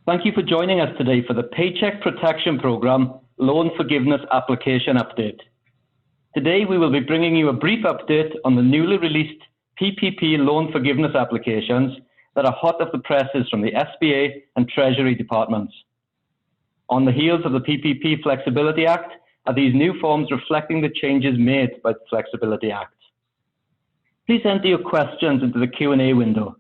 Thank you for joining us today for the Paycheck Protection Program Loan Forgiveness Application Update. Today we will be bringing you a brief update on the newly released PPP Loan Forgiveness Applications that are hot off the presses from the SBA and Treasury Departments. On the heels of the PPP Flexibility Act are these new forms reflecting the changes made by the Flexibility Act. Please enter your questions into the Q&A window.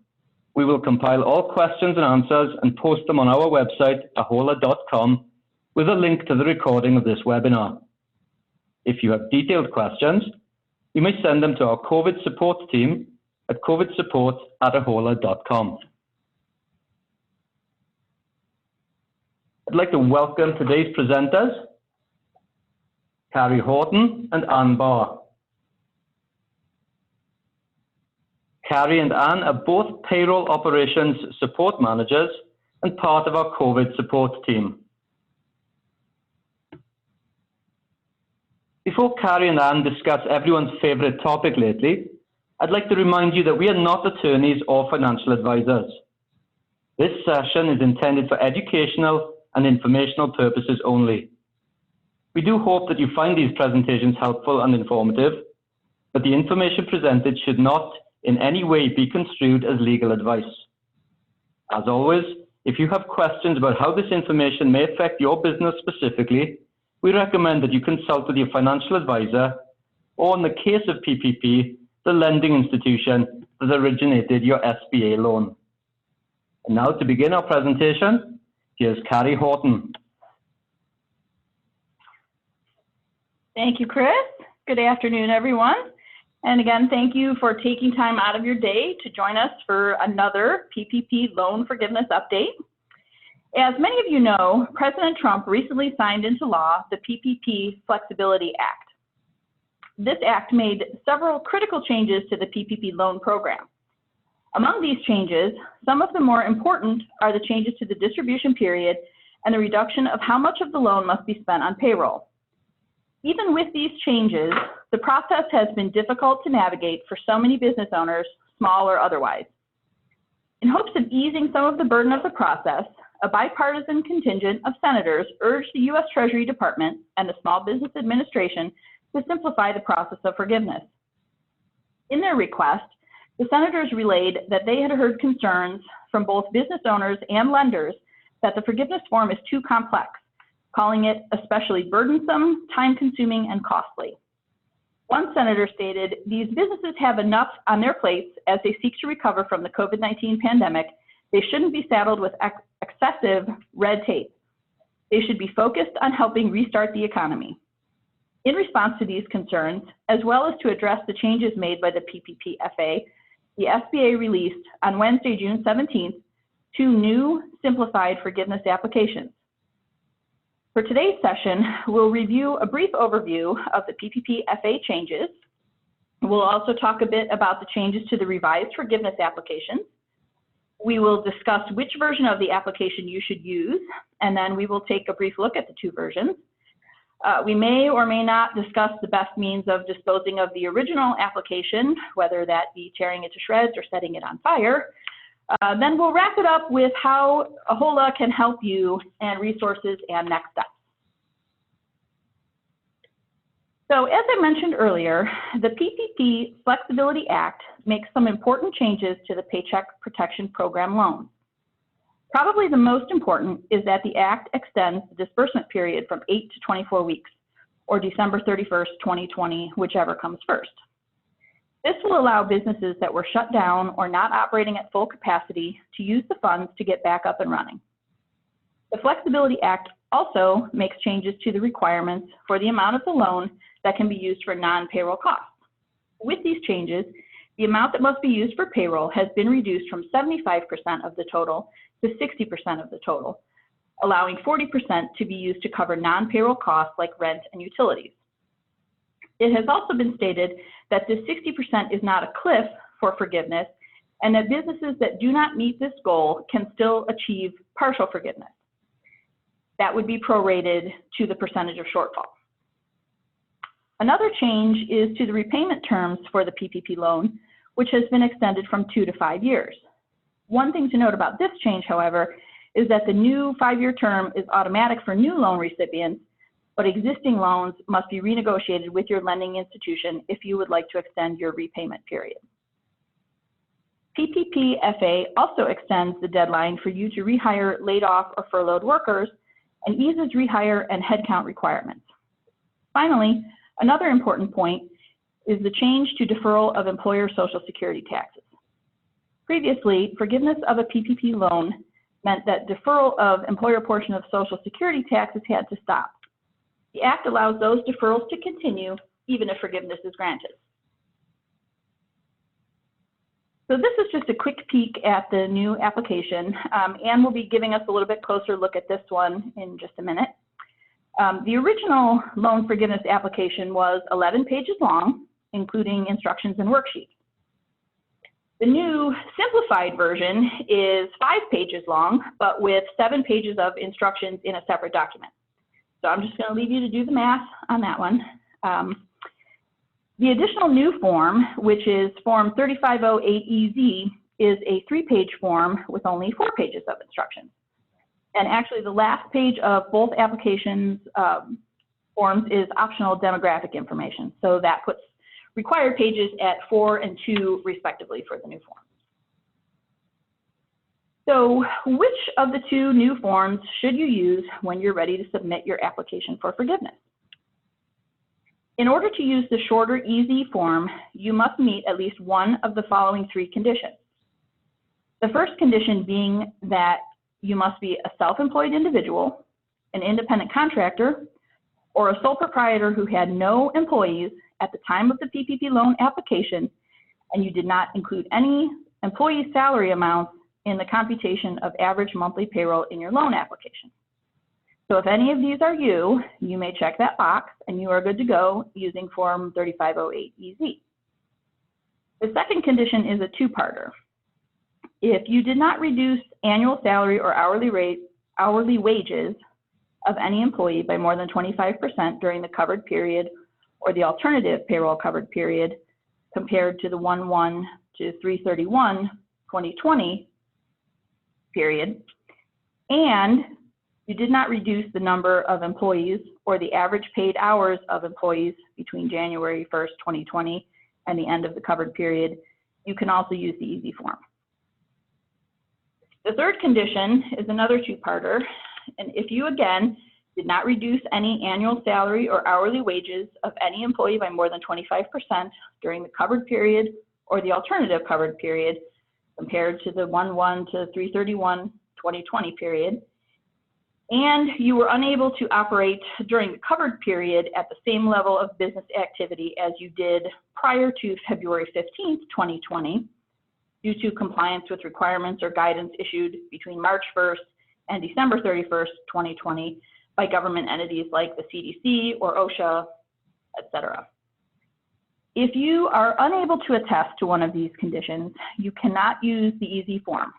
We will compile all questions and answers and post them on our website, ahola.com, with a link to the recording of this webinar. If you have detailed questions, you may send them to our COVID support team at covidsupport@ahola.com. I'd like to welcome today's presenters, Carrie Horton and Ann Barr. Carrie and Ann are both payroll operations support managers and part of our COVID support team. Before Carrie and Ann discuss everyone's favorite topic lately, I'd like to remind you that we are not attorneys or financial advisors. This session is intended for educational and informational purposes only. We do hope that you find these presentations helpful and informative, but the information presented should not in any way be construed as legal advice. As always, if you have questions about how this information may affect your business specifically, we recommend that you consult with your financial advisor, or in the case of PPP, the lending institution that originated your SBA loan. And now to begin our presentation, here's Carrie Horton. Thank you, Chris. Good afternoon, everyone. And again, thank you for taking time out of your day to join us for another PPP Loan Forgiveness Update. As many of you know, President Trump recently signed into law the PPP Flexibility Act. This act made several critical changes to the PPP loan program. Among these changes, some of the more important are the changes to the distribution period and the reduction of how much of the loan must be spent on payroll. Even with these changes, the process has been difficult to navigate for so many business owners, small or otherwise. In hopes of easing some of the burden of the process, a bipartisan contingent of senators urged the U.S. Treasury Department and the Small Business Administration to simplify the process of forgiveness. In their request, the senators relayed that they had heard concerns from both business owners and lenders that the forgiveness form is too complex, calling it especially burdensome, time-consuming, and costly. One senator stated, "These businesses have enough on their plates as they seek to recover from the COVID-19 pandemic. They shouldn't be saddled with excessive red tape. They should be focused on helping restart the economy." In response to these concerns, as well as to address the changes made by the PPP-FA, the SBA released on Wednesday, June 17th, 2 new simplified forgiveness applications. For today's session, we'll review a brief overview of the PPP-FA changes. We'll also talk a bit about the changes to the revised forgiveness applications. We will discuss which version of the application you should use, and then we will take a brief look at the 2 versions. We may or may not discuss the best means of disposing of the original application, whether that be tearing it to shreds or setting it on fire. Then we'll wrap it up with how AHOLA can help you and resources and next steps. So as I mentioned earlier, the PPP Flexibility Act makes some important changes to the Paycheck Protection Program loan. Probably the most important is that the Act extends the disbursement period from 8 to 24 weeks, or December 31st, 2020, whichever comes first. This will allow businesses that were shut down or not operating at full capacity to use the funds to get back up and running. The Flexibility Act also makes changes to the requirements for the amount of the loan that can be used for non-payroll costs. With these changes, the amount that must be used for payroll has been reduced from 75% of the total to 60% of the total, allowing 40% to be used to cover non-payroll costs like rent and utilities. It has also been stated that this 60% is not a cliff for forgiveness, and that businesses that do not meet this goal can still achieve partial forgiveness. That would be prorated to the percentage of shortfall. Another change is to the repayment terms for the PPP loan, which has been extended from 2 to 5 years. One thing to note about this change, however, is that the new 5-year term is automatic for new loan recipients, but existing loans must be renegotiated with your lending institution if you would like to extend your repayment period. PPP FA also extends the deadline for you to rehire laid off or furloughed workers and eases rehire and headcount requirements. Finally, another important point is the change to deferral of employer Social Security taxes. Previously, forgiveness of a PPP loan meant that deferral of employer portion of Social Security taxes had to stop. The Act allows those deferrals to continue even if forgiveness is granted. So this is just a quick peek at the new application. Anne will be giving us a little bit closer look at this one in just a minute. The original loan forgiveness application was 11 pages long, including instructions and worksheets. The new simplified version is 5 pages long, but with 7 pages of instructions in a separate document. So I'm just going to leave you to do the math on that one. The additional new form, which is Form 3508EZ, is a 3-page form with only 4 pages of instructions. And actually, the last page of both applications forms is optional demographic information. So that puts required pages at 4 and 2, respectively, for the new form. So which of the 2 new forms should you use when you're ready to submit your application for forgiveness? In order to use the shorter EZ form, you must meet at least one of the following 3 conditions. The first condition being that you must be a self-employed individual, an independent contractor, or a sole proprietor who had no employees at the time of the PPP loan application, and you did not include any employee salary amounts in the computation of average monthly payroll in your loan application. So if any of these are you, you may check that box and you are good to go using Form 3508EZ. The second condition is a 2-parter. If you did not reduce annual salary or hourly wages of any employee by more than 25% during the covered period or the alternative payroll covered period compared to the 1/1 to 3/31/2020 period, and you did not reduce the number of employees or the average paid hours of employees between January 1st, 2020 and the end of the covered period, you can also use the EZ form. The third condition is another 2-parter, and if you, again, did not reduce any annual salary or hourly wages of any employee by more than 25% during the covered period or the alternative covered period compared to the 1/1 to 3/31/2020 period, and you were unable to operate during the covered period at the same level of business activity as you did prior to February 15th, 2020, due to compliance with requirements or guidance issued between March 1st and December 31st, 2020 by government entities like the CDC or OSHA, etc. If you are unable to attest to one of these conditions, you cannot use the EZ form.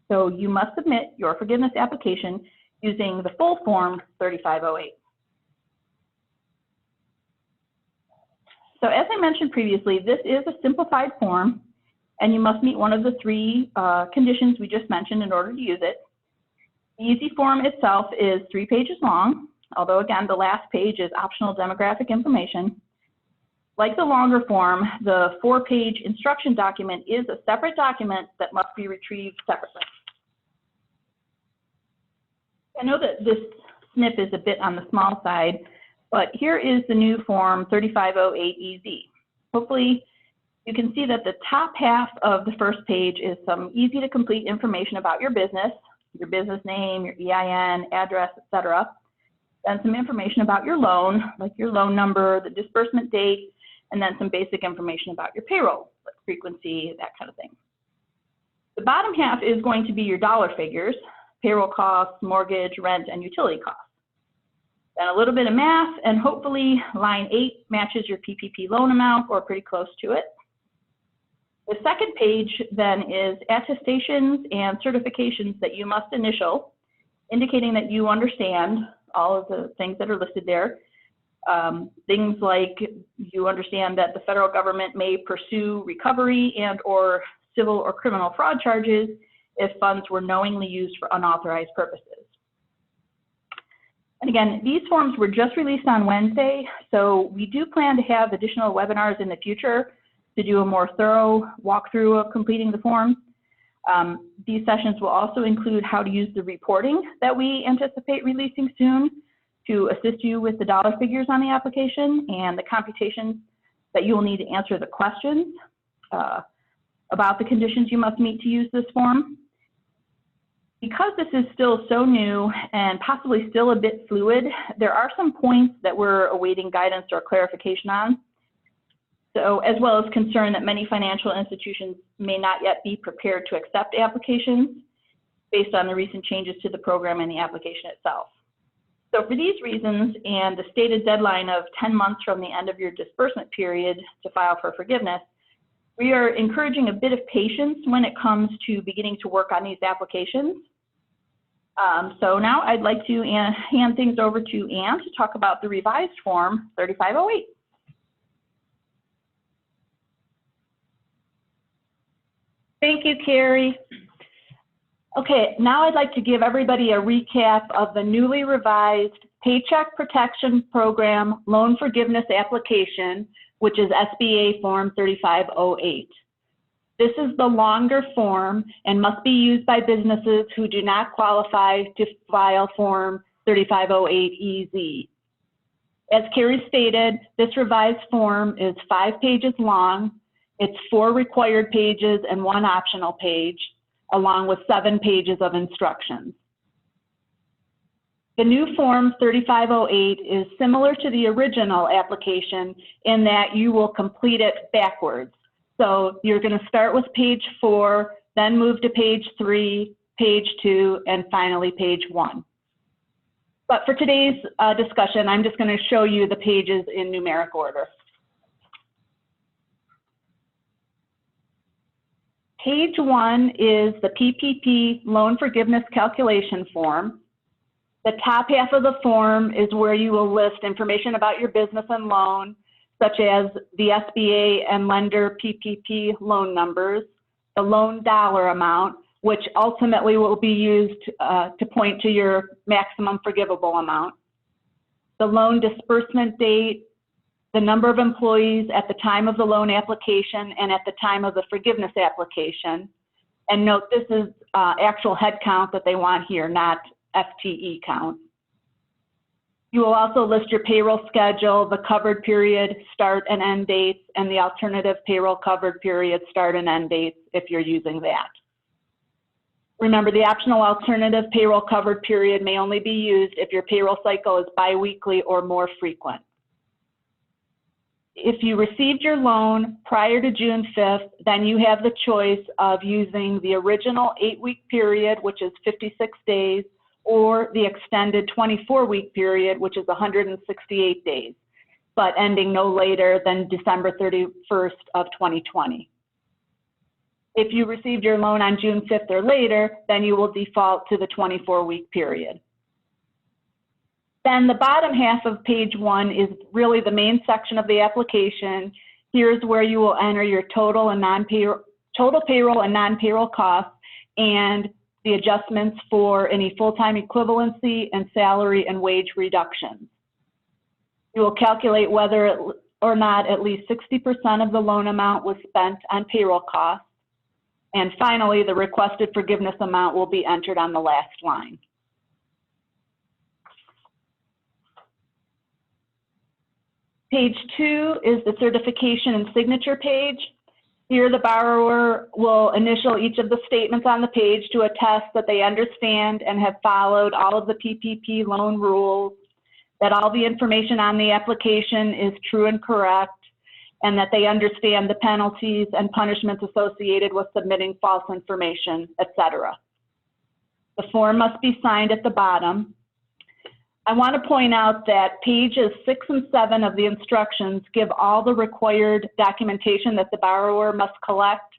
So you must submit your forgiveness application using the full Form 3508. So as I mentioned previously, this is a simplified form, and you must meet one of the 3 conditions we just mentioned in order to use it. The EZ form itself is 3 pages long, although again, the last page is optional demographic information. Like the longer form, the 4-page instruction document is a separate document that must be retrieved separately. I know that this snip is a bit on the small side, but here is the new Form 3508EZ. Hopefully, you can see that the top half of the first page is some easy to complete information about your business name, your EIN, address, etc. Then some information about your loan, like your loan number, the disbursement date, and then some basic information about your payroll, like frequency, that kind of thing. The bottom half is going to be your dollar figures, payroll costs, mortgage, rent, and utility costs. Then a little bit of math, and hopefully line 8 matches your PPP loan amount or pretty close to it. The second page then is attestations and certifications that you must initial, indicating that you understand all of the things that are listed there. Things like you understand that the federal government may pursue recovery and or civil or criminal fraud charges if funds were knowingly used for unauthorized purposes. And again, these forms were just released on Wednesday, so we do plan to have additional webinars in the future to do a more thorough walkthrough of completing the forms. These sessions will also include how to use the reporting that we anticipate releasing soon to assist you with the dollar figures on the application and the computations that you will need to answer the questions about the conditions you must meet to use this form. Because this is still so new and possibly still a bit fluid, there are some points that we're awaiting guidance or clarification on. So, as well as concern that many financial institutions may not yet be prepared to accept applications based on the recent changes to the program and the application itself. So for these reasons and the stated deadline of 10 months from the end of your disbursement period to file for forgiveness, we are encouraging a bit of patience when it comes to beginning to work on these applications. So now I'd like to hand things over to Ann to talk about the revised form 3508. Thank you, Carrie. Okay, now I'd like to give everybody a recap of the newly revised Paycheck Protection Program Loan Forgiveness Application, which is SBA Form 3508. This is the longer form and must be used by businesses who do not qualify to file Form 3508EZ. As Carrie stated, this revised form is 5 pages long. It's 4 required pages and 1 optional page, along with 7 pages of instructions. The new Form 3508 is similar to the original application in that you will complete it backwards. So you're going to start with page 4, then move to page 3, page 2, and finally page 1. But for today's discussion, I'm just going to show you the pages in numeric order. Page 1 is the PPP Loan Forgiveness Calculation Form. The top half of the form is where you will list information about your business and loan, such as the SBA and lender PPP loan numbers, the loan dollar amount, which ultimately will be used to point to your maximum forgivable amount, the loan disbursement date, the number of employees at the time of the loan application and at the time of the forgiveness application. And note, this is actual head count that they want here, not FTE count. You will also list your payroll schedule, the covered period start and end dates, and the alternative payroll covered period start and end dates if you're using that. Remember, the optional alternative payroll covered period may only be used if your payroll cycle is biweekly or more frequent. If you received your loan prior to June 5th, then you have the choice of using the original 8-week period, which is 56 days, or the extended 24-week period, which is 168 days, but ending no later than December 31st of 2020. If you received your loan on June 5th or later, then you will default to the 24-week period. Then the bottom half of page 1 is really the main section of the application. Here's where you will enter your total payroll and non-payroll costs and the adjustments for any full-time equivalency and salary and wage reductions. You will calculate whether or not at least 60% of the loan amount was spent on payroll costs. And finally, the requested forgiveness amount will be entered on the last line. Page 2 is the certification and signature page. Here, the borrower will initial each of the statements on the page to attest that they understand and have followed all of the PPP loan rules, that all the information on the application is true and correct, and that they understand the penalties and punishments associated with submitting false information, etc. The form must be signed at the bottom. I want to point out that pages 6 and 7 of the instructions give all the required documentation that the borrower must collect.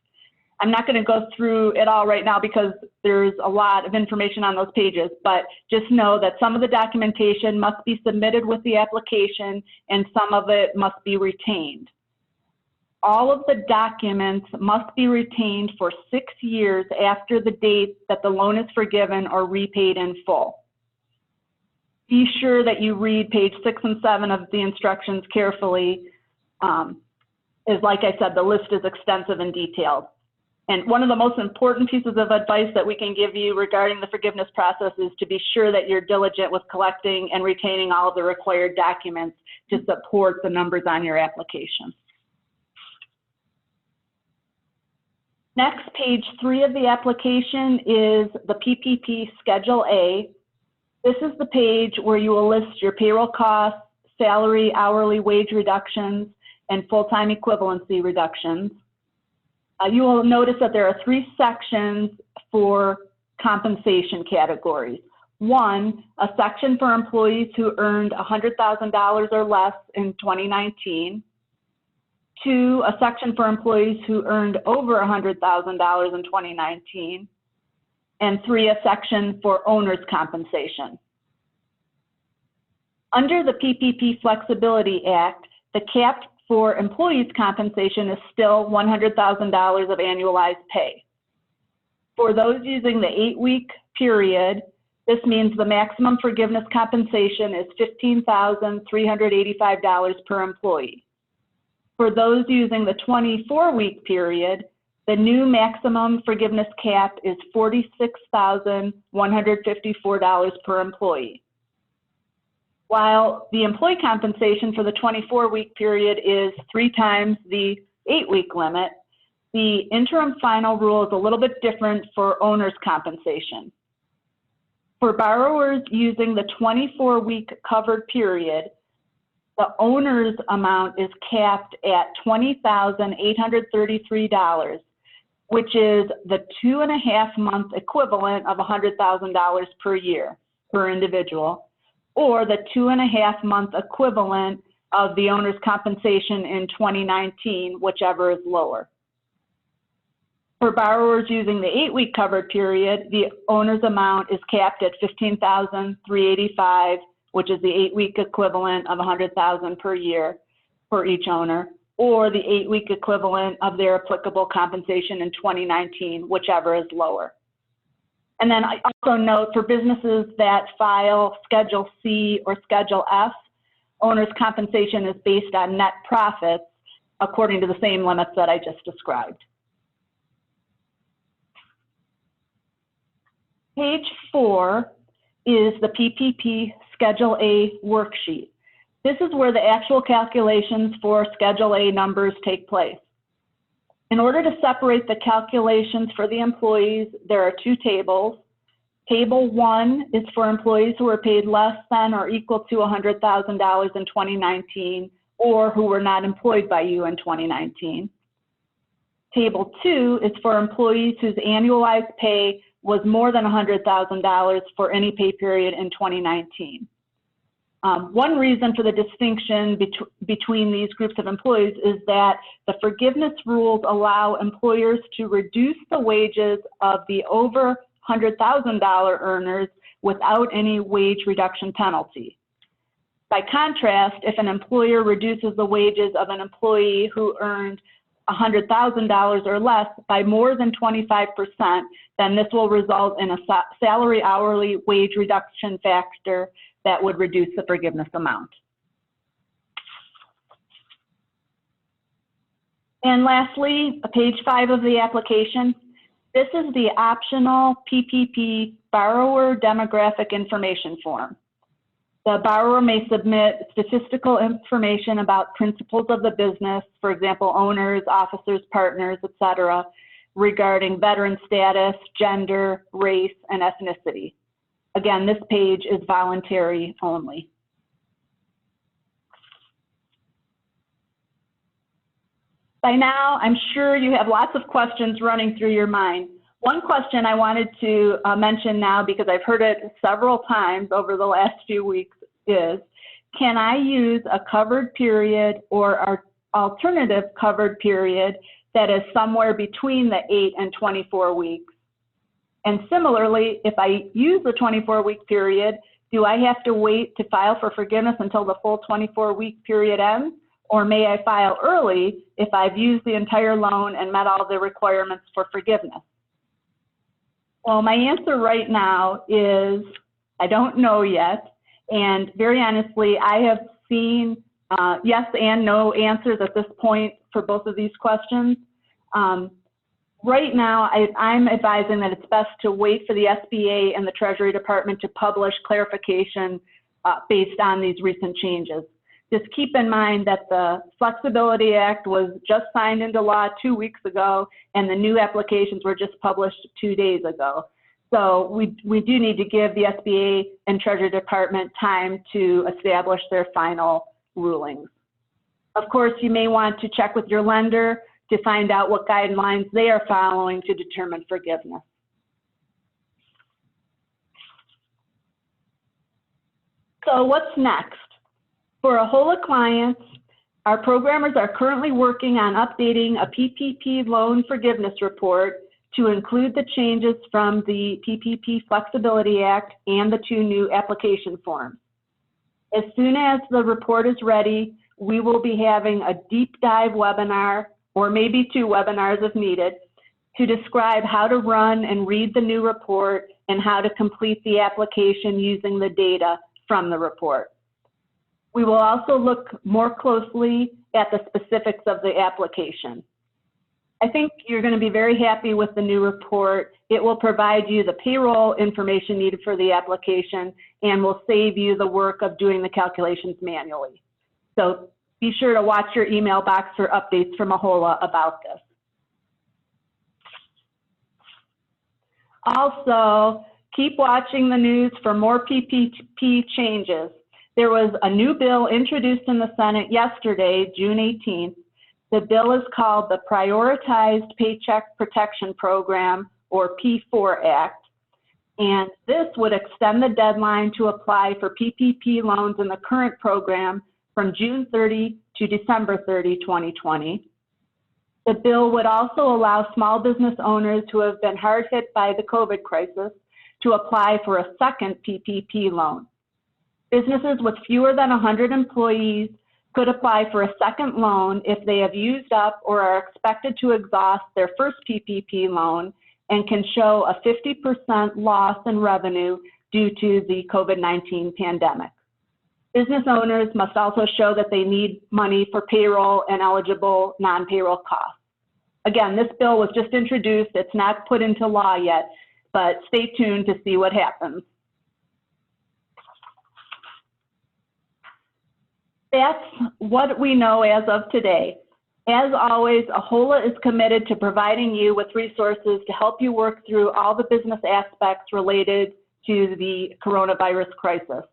I'm not going to go through it all right now because there's a lot of information on those pages, but just know that some of the documentation must be submitted with the application and some of it must be retained. All of the documents must be retained for 6 years after the date that the loan is forgiven or repaid in full. Be sure that you read page 6 and 7 of the instructions carefully. As like I said, the list is extensive and detailed. And one of the most important pieces of advice that we can give you regarding the forgiveness process is to be sure that you're diligent with collecting and retaining all of the required documents to support the numbers on your application. Next, page 3 of the application is the PPP Schedule A. This is the page where you will list your payroll costs, salary, hourly wage reductions, and full-time equivalency reductions. You will notice that there are 3 sections for compensation categories. 1, a section for employees who earned $100,000 or less in 2019. 2, a section for employees who earned over $100,000 in 2019. And 3, a section for owner's compensation. Under the PPP Flexibility Act, the cap for employees' compensation is still $100,000 of annualized pay. For those using the 8-week period, this means the maximum forgiveness compensation is $15,385 per employee. For those using the 24-week period, the new maximum forgiveness cap is $46,154 per employee. While the employee compensation for the 24-week period is 3 times the 8-week limit, the interim final rule is a little bit different for owner's compensation. For borrowers using the 24-week covered period, the owner's amount is capped at $20,833, which is the 2.5-month equivalent of $100,000 per year per individual, or the 2.5-month equivalent of the owner's compensation in 2019, whichever is lower. For borrowers using the 8-week covered period, the owner's amount is capped at $15,385, which is the 8-week equivalent of $100,000 per year for each owner, or the 8-week equivalent of their applicable compensation in 2019, whichever is lower. And then I also note for businesses that file Schedule C or Schedule F, owner's compensation is based on net profits according to the same limits that I just described. Page 4 is the PPP Schedule A worksheet. This is where the actual calculations for Schedule A numbers take place. In order to separate the calculations for the employees, there are 2 tables. Table 1 is for employees who were paid less than or equal to $100,000 in 2019 or who were not employed by you in 2019. Table 2 is for employees whose annualized pay was more than $100,000 for any pay period in 2019. One reason for the distinction between these groups of employees is that the forgiveness rules allow employers to reduce the wages of the over $100,000 earners without any wage reduction penalty. By contrast, if an employer reduces the wages of an employee who earned $100,000 or less by more than 25%, then this will result in a salary hourly wage reduction factor that would reduce the forgiveness amount. And lastly, page 5 of the application. This is the optional PPP borrower demographic information form. The borrower may submit statistical information about principals of the business, for example, owners, officers, partners, etc., regarding veteran status, gender, race, and ethnicity. Again, this page is voluntary only. By now, I'm sure you have lots of questions running through your mind. One question I wanted to mention now, because I've heard it several times over the last few weeks, is, can I use a covered period or our alternative covered period that is somewhere between the 8 and 24 weeks? And similarly, if I use the 24-week period, do I have to wait to file for forgiveness until the full 24-week period ends? Or may I file early if I've used the entire loan and met all the requirements for forgiveness? Well, my answer right now is I don't know yet. And very honestly, I have seen yes and no answers at this point for both of these questions. Right now, I'm advising that it's best to wait for the SBA and the Treasury Department to publish clarification based on these recent changes. Just keep in mind that the Flexibility Act was just signed into law 2 weeks ago, and the new applications were just published 2 days ago. So we do need to give the SBA and Treasury Department time to establish their final rulings. Of course, you may want to check with your lender to find out what guidelines they are following to determine forgiveness. So what's next? For AHOLA clients, our programmers are currently working on updating a PPP loan forgiveness report to include the changes from the PPP Flexibility Act and the 2 new application forms. As soon as the report is ready, we will be having a deep dive webinar, or maybe 2 webinars if needed, to describe how to run and read the new report and how to complete the application using the data from the report. We will also look more closely at the specifics of the application. I think you're going to be very happy with the new report. It will provide you the payroll information needed for the application and will save you the work of doing the calculations manually. So be sure to watch your email box for updates from AHOLA about this. Also, keep watching the news for more PPP changes. There was a new bill introduced in the Senate yesterday, June 18th. The bill is called the Prioritized Paycheck Protection Program, or P4 Act. And this would extend the deadline to apply for PPP loans in the current program from June 30 to December 30, 2020. The bill would also allow small business owners who have been hard hit by the COVID crisis to apply for a second PPP loan. Businesses with fewer than 100 employees could apply for a second loan if they have used up or are expected to exhaust their first PPP loan and can show a 50% loss in revenue due to the COVID-19 pandemic. Business owners must also show that they need money for payroll and eligible non-payroll costs. Again, this bill was just introduced. It's not put into law yet, but stay tuned to see what happens. That's what we know as of today. As always, AHOLA is committed to providing you with resources to help you work through all the business aspects related to the coronavirus crisis.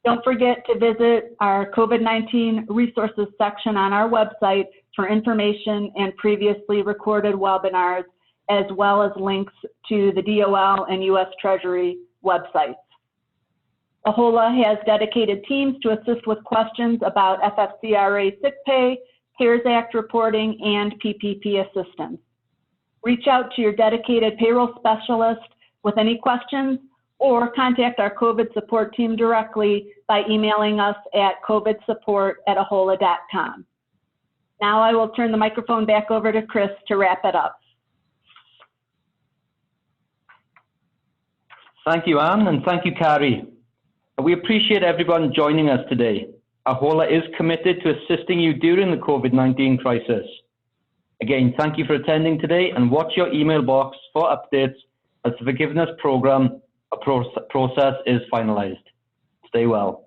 Don't forget to visit our COVID-19 resources section on our website for information and previously recorded webinars, as well as links to the DOL and U.S. Treasury websites. AHOLA has dedicated teams to assist with questions about FFCRA sick pay, CARES Act reporting, and PPP assistance. Reach out to your dedicated payroll specialist with any questions, or contact our COVID support team directly by emailing us at covidsupport@ahola.com. Now I will turn the microphone back over to Chris to wrap it up. Thank you, Anne, and thank you, Carrie. We appreciate everyone joining us today. AHOLA is committed to assisting you during the COVID-19 crisis. Again, thank you for attending today, and watch your email box for updates as the forgiveness program process is finalized. Stay well.